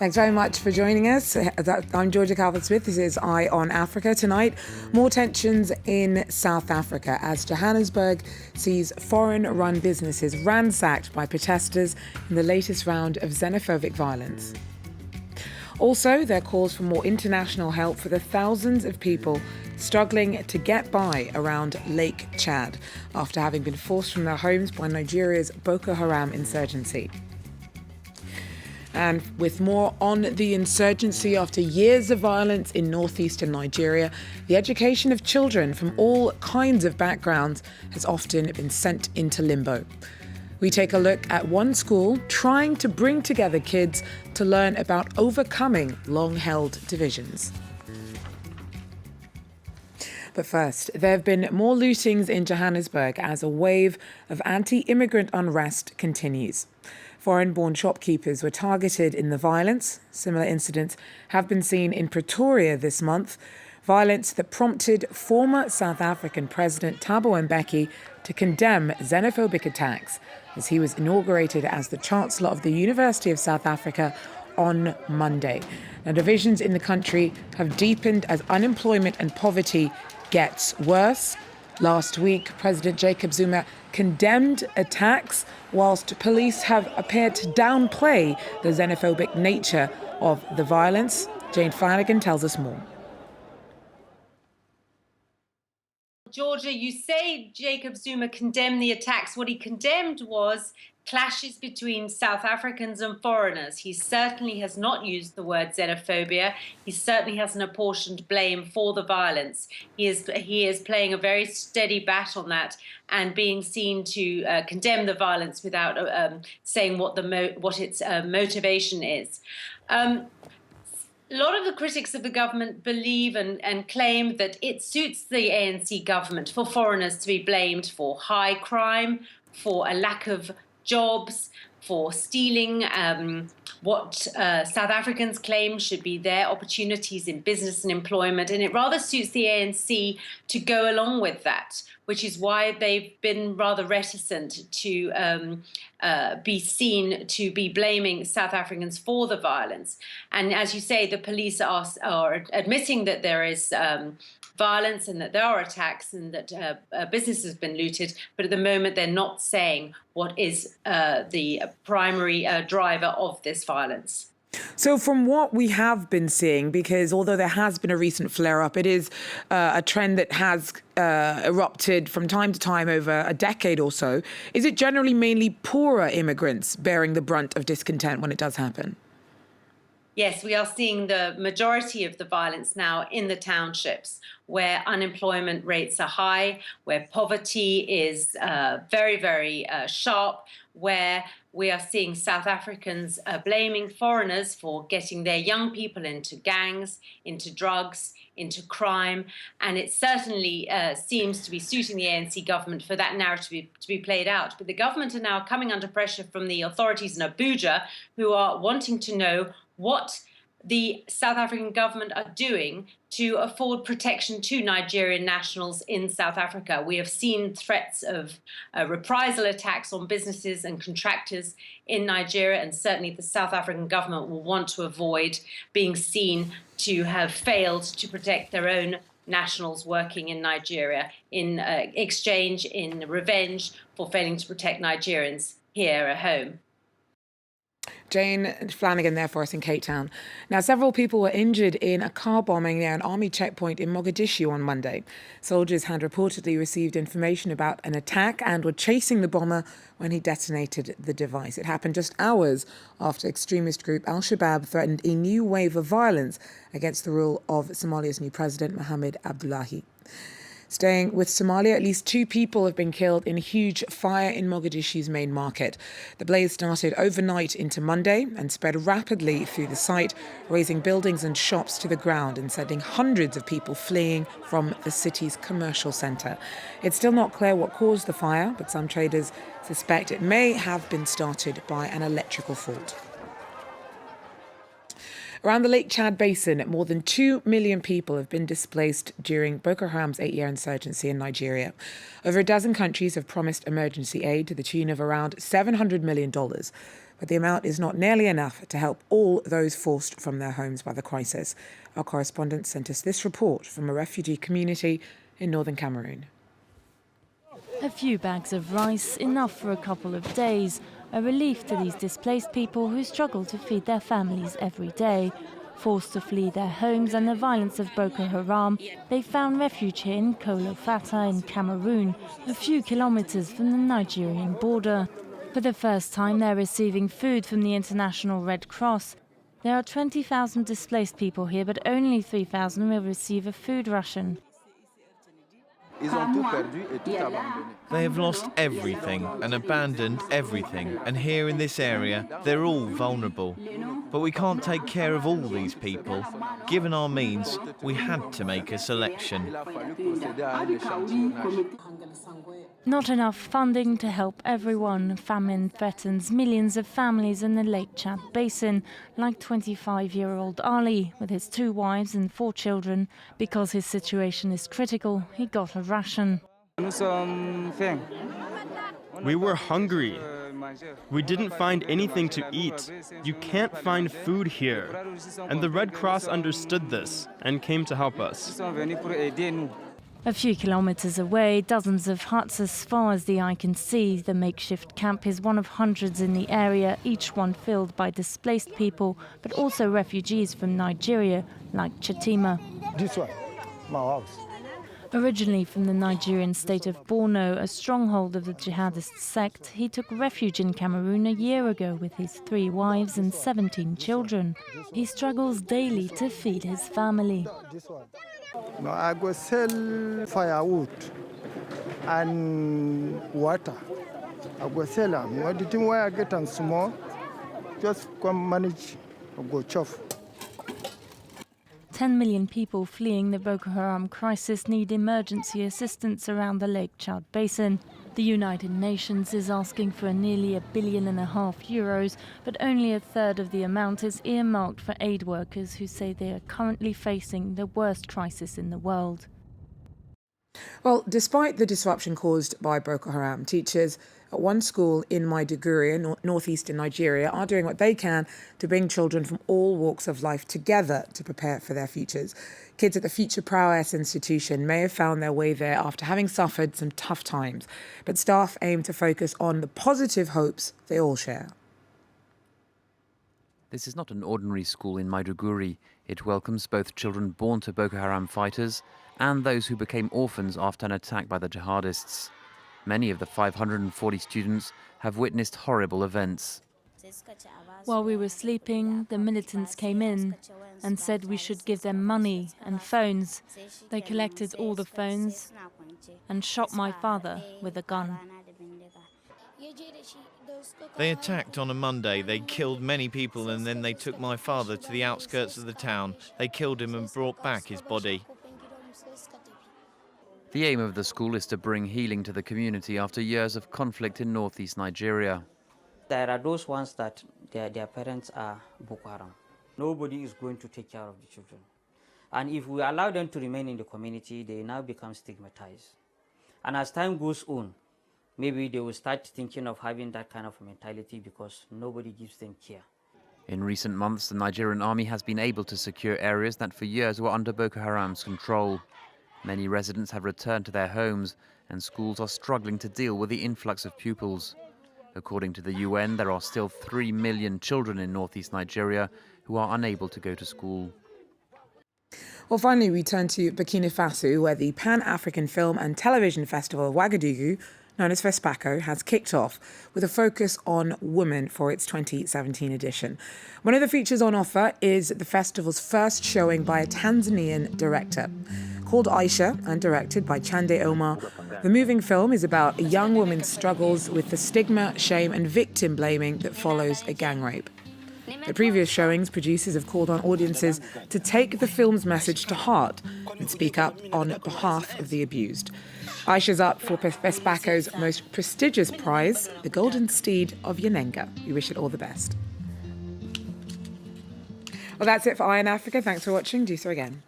Thanks very much for joining us. I'm Georgia Calvert-Smith. This is Eye on Africa. Tonight, more tensions in South Africa as Johannesburg sees foreign-run businesses ransacked by protesters in the latest round of xenophobic violence. Also, there are calls for more international help for the thousands of people struggling to get by around Lake Chad after having been forced from their homes by Nigeria's Boko Haram insurgency. And with more on the insurgency after years of violence in northeastern Nigeria, the education of children from all kinds of backgrounds has often been sent into limbo. We take a look at one school trying to bring together kids to learn about overcoming long-held divisions. But first, there have been more lootings in Johannesburg as a wave of anti-immigrant unrest continues. Foreign-born shopkeepers were targeted in the violence. Similar incidents have been seen in Pretoria this month, violence that prompted former South African President Thabo Mbeki to condemn xenophobic attacks as he was inaugurated as the Chancellor of the University of South Africa on Monday. Now, divisions in the country have deepened as unemployment and poverty gets worse. Last week, President Jacob Zuma condemned attacks, whilst police have appeared to downplay the xenophobic nature of the violence. Jane Flanagan tells us more. Georgia, you say Jacob Zuma condemned the attacks. What he condemned was clashes between South Africans and foreigners. He certainly has not used the word xenophobia. He certainly hasn't apportioned blame for the violence. He is playing a very steady bat on that and being seen to condemn the violence without saying what its motivation is. A lot of the critics of the government believe and claim that it suits the ANC government for foreigners to be blamed for high crime, for a lack of jobs, for stealing what South Africans claim should be their opportunities in business and employment. And it rather suits the ANC to go along with that, which is why they've been rather reticent to be seen to be blaming South Africans for the violence. And as you say, the police are admitting that there is violence and that there are attacks and that business has been looted, but at the moment they're not saying what is the primary driver of this violence. So from what we have been seeing, because although there has been a recent flare-up, it is a trend that has erupted from time to time over a decade or so. Is it generally mainly poorer immigrants bearing the brunt of discontent when it does happen? Yes, we are seeing the majority of the violence now in the townships, where unemployment rates are high, where poverty is very, very sharp, where we are seeing South Africans blaming foreigners for getting their young people into gangs, into drugs, into crime. And it certainly seems to be suiting the ANC government for that narrative to be played out. But the government are now coming under pressure from the authorities in Abuja, who are wanting to know what the South African government are doing to afford protection to Nigerian nationals in South Africa. We have seen threats of reprisal attacks on businesses and contractors in Nigeria, and certainly the South African government will want to avoid being seen to have failed to protect their own nationals working in Nigeria in exchange, in revenge for failing to protect Nigerians here at home. Jane Flanagan there for us in Cape Town. Now, several people were injured in a car bombing near an army checkpoint in Mogadishu on Monday. Soldiers had reportedly received information about an attack and were chasing the bomber when he detonated the device. It happened just hours after extremist group Al-Shabaab threatened a new wave of violence against the rule of Somalia's new president, Mohamed Abdullahi. Staying with Somalia, at least 2 people have been killed in a huge fire in Mogadishu's main market. The blaze started overnight into Monday and spread rapidly through the site, razing buildings and shops to the ground and sending hundreds of people fleeing from the city's commercial centre. It's still not clear what caused the fire, but some traders suspect it may have been started by an electrical fault. Around the Lake Chad Basin, more than 2 million people have been displaced during Boko Haram's 8-year insurgency in Nigeria. Over a dozen countries have promised emergency aid to the tune of around $700 million. But the amount is not nearly enough to help all those forced from their homes by the crisis. Our correspondent sent us this report from a refugee community in northern Cameroon. A few bags of rice, enough for a couple of days, a relief to these displaced people who struggle to feed their families every day. Forced to flee their homes and the violence of Boko Haram, they found refuge here in Kolofata in Cameroon, a few kilometers from the Nigerian border. For the first time, they're receiving food from the International Red Cross. There are 20,000 displaced people here, but only 3,000 will receive a food ration. They have lost everything and abandoned everything, and here in this area, they're all vulnerable. But we can't take care of all these people. Given our means, we had to make a selection. Not enough funding to help everyone. Famine threatens millions of families in the Lake Chad Basin, like 25-year-old Ali, with his 2 wives and 4 children. Because his situation is critical, he got a ration. We were hungry. We didn't find anything to eat. You can't find food here. And the Red Cross understood this and came to help us. A few kilometers away, dozens of huts as far as the eye can see. The makeshift camp is one of hundreds in the area, each one filled by displaced people, but also refugees from Nigeria, like Chatima. This one, my house. Originally from the Nigerian state of Borno, a stronghold of the jihadist sect, he took refuge in Cameroon a year ago with his 3 wives and 17 children. He struggles daily to feed his family. No, I go sell firewood and water. I go sell them. What the thing where I get them small, just come manage, I go chop. 10 million people fleeing the Boko Haram crisis need emergency assistance around the Lake Chad Basin. The United Nations is asking for nearly €1.5 billion, but only a third of the amount is earmarked for aid workers who say they are currently facing the worst crisis in the world. Well, despite the disruption caused by Boko Haram, teachers at one school in Maiduguri, northeastern Nigeria, are doing what they can to bring children from all walks of life together to prepare for their futures. Kids at the Future Prowess Institution may have found their way there after having suffered some tough times, but staff aim to focus on the positive hopes they all share. This is not an ordinary school in Maiduguri. It welcomes both children born to Boko Haram fighters and those who became orphans after an attack by the jihadists. Many of the 540 students have witnessed horrible events. While we were sleeping, the militants came in and said we should give them money and phones. They collected all the phones and shot my father with a gun. They attacked on a Monday, they killed many people, and then they took my father to the outskirts of the town. They killed him and brought back his body. The aim of the school is to bring healing to the community after years of conflict in northeast Nigeria. There are those ones that their parents are Boko Haram. Nobody is going to take care of the children. And if we allow them to remain in the community, they now become stigmatized. And as time goes on, maybe they will start thinking of having that kind of mentality because nobody gives them care. In recent months, the Nigerian army has been able to secure areas that for years were under Boko Haram's control. Many residents have returned to their homes, and schools are struggling to deal with the influx of pupils. According to the UN, there are still 3 million children in northeast Nigeria who are unable to go to school. Well, finally, we turn to Burkina Faso, where the Pan-African Film and Television Festival of Ouagadougou, known as FESPACO, has kicked off with a focus on women for its 2017 edition. One of the features on offer is the festival's first showing by a Tanzanian director. Called Aisha and directed by Chande Omar, the moving film is about a young woman's struggles with the stigma, shame and victim blaming that follows a gang rape. At previous showings, producers have called on audiences to take the film's message to heart and speak up on behalf of the abused. Aisha's up for FESPACO's most prestigious prize, the Golden Steed of Yanenga. We wish it all the best. Well, that's it for Eye in Africa. Thanks for watching. Do so again.